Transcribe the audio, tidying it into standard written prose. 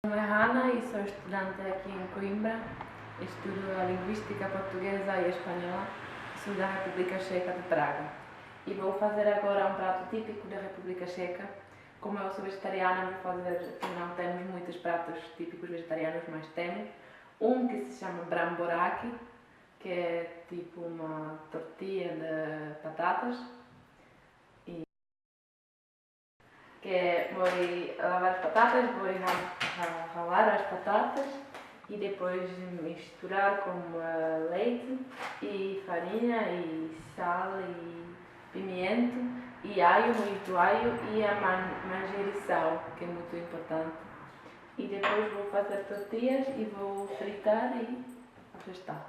Meu nome é Hanna e sou estudante aqui em Coimbra. Estudo a linguística portuguesa e espanhola. Sou da República Checa de Praga. E vou fazer agora um prato típico da República Checa. Como eu sou vegetariana, não temos muitos pratos típicos vegetarianos, mas temos um que se chama bramboraki, que é tipo uma tortilha de batatas. Vou lavar as batatas, vou ralar as batatas e depois misturar com leite e farinha e sal e pimento e alho, muito alho e a manjericão, que é muito importante. E depois vou fazer tortilhas e vou fritar e já está.